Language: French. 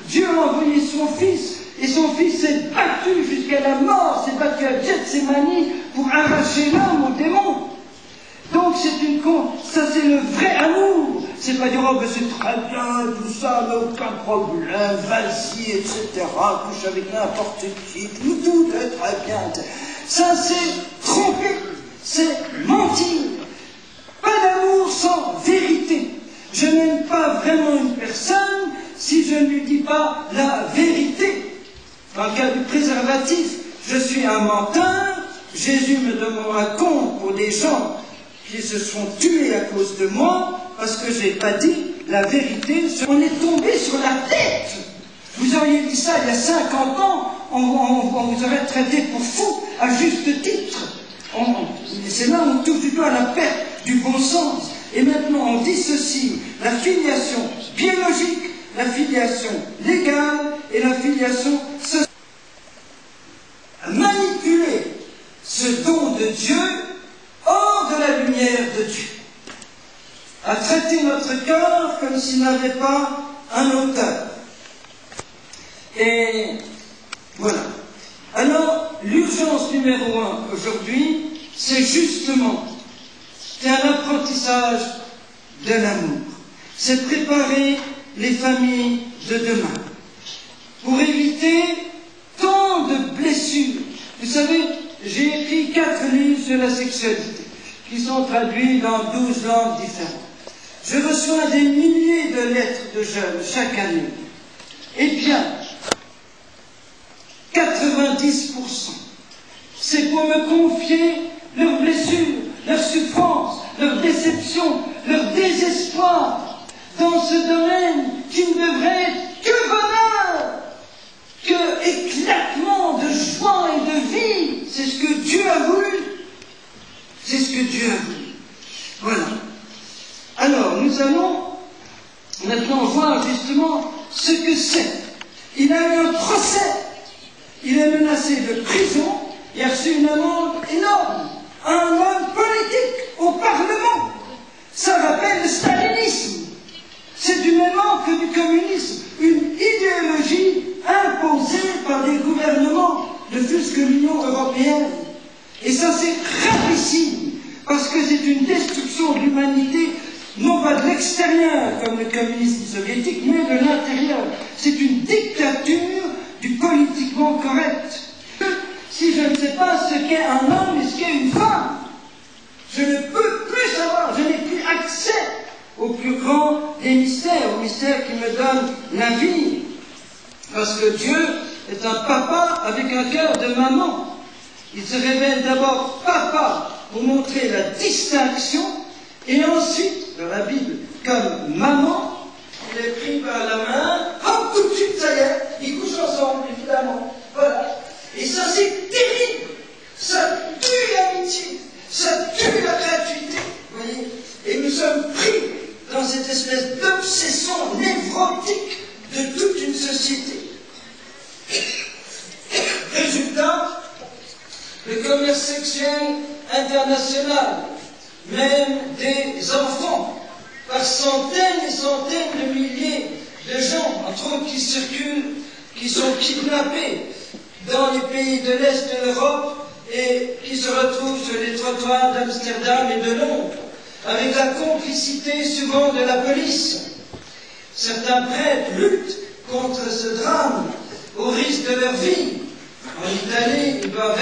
Dieu a envoyé son Fils, et son Fils s'est battu jusqu'à la mort, s'est battu à Gethsémani pour arracher l'homme au démon. Donc ça c'est le vrai amour. C'est pas dire, oh ben c'est très bien, tout ça, mais aucun problème, vas-y, etc. Couche avec n'importe qui, tout est très bien. Ça c'est tromper, c'est mentir. Pas d'amour sans vérité. Je n'aime pas vraiment une personne si je ne lui dis pas la vérité. Dans le cas du préservatif, je suis un menteur, Jésus me demandera compte pour des gens qui se sont tués à cause de moi, parce que je n'ai pas dit la vérité. On est tombé sur la tête. Vous auriez dit ça il y a 50 ans, on vous aurait traité pour fou, à juste titre. C'est là où on touche du doigt la perte du bon sens. Et maintenant on dissocie la filiation biologique, la filiation légale et la filiation sociale. Manipuler ce don de Dieu hors de la lumière de Dieu, à traiter notre cœur comme s'il n'avait pas un auteur. Et voilà. Alors, l'urgence numéro 1 aujourd'hui, c'est justement, c'est un apprentissage de l'amour. C'est préparer les familles de demain pour éviter tant de blessures. Vous savez, j'ai écrit 4 livres sur la sexualité, qui sont traduits dans 12 langues différentes. Je reçois des milliers de lettres de jeunes chaque année. Eh bien, 90%, c'est pour me confier leurs blessures, leurs souffrances, leurs déceptions, leur désespoir dans ce domaine qui ne devrait être que bonheur, que éclatement de joie et de vie. C'est ce que Dieu a voulu. C'est ce que Dieu a voulu. Voilà. Alors, nous allons maintenant voir justement ce que c'est. Il a eu un procès. Il est menacé de prison. Il a reçu une amende énorme. Un homme politique au Parlement. Ça rappelle le stalinisme. C'est du même ordre que du communisme. Une idéologie imposée par des gouvernements, ne fût-ce que l'Union européenne. Et ça, c'est gravissime, parce que c'est une destruction de l'humanité, non pas de l'extérieur, comme le communisme soviétique, mais de l'intérieur. C'est une dictature du politiquement correct. Si je ne sais pas ce qu'est un homme et ce qu'est une femme, je ne peux plus savoir, je n'ai plus accès au plus grand des mystères, au mystère qui me donne la vie. Parce que Dieu est un papa avec un cœur de maman. Il se révèle d'abord papa pour montrer la distinction, et ensuite, dans la Bible, comme maman, il est pris par la main, hop, tout de suite, ça y est, ils couchent ensemble, évidemment. Voilà. Et ça, c'est terrible. Ça tue l'amitié, ça tue la gratuité. Vous voyez. Et nous sommes pris dans cette espèce d'obsession névrotique de toute une société. Résultat, le commerce sexuel international, même des enfants, par centaines et centaines de milliers de gens, entre autres qui circulent, qui sont kidnappés dans les pays de l'Est de l'Europe et qui se retrouvent sur les trottoirs d'Amsterdam et de Londres, avec la complicité souvent de la police. Certains prêtres luttent contre ce drame au risque de leur vie. En Italie, ils doivent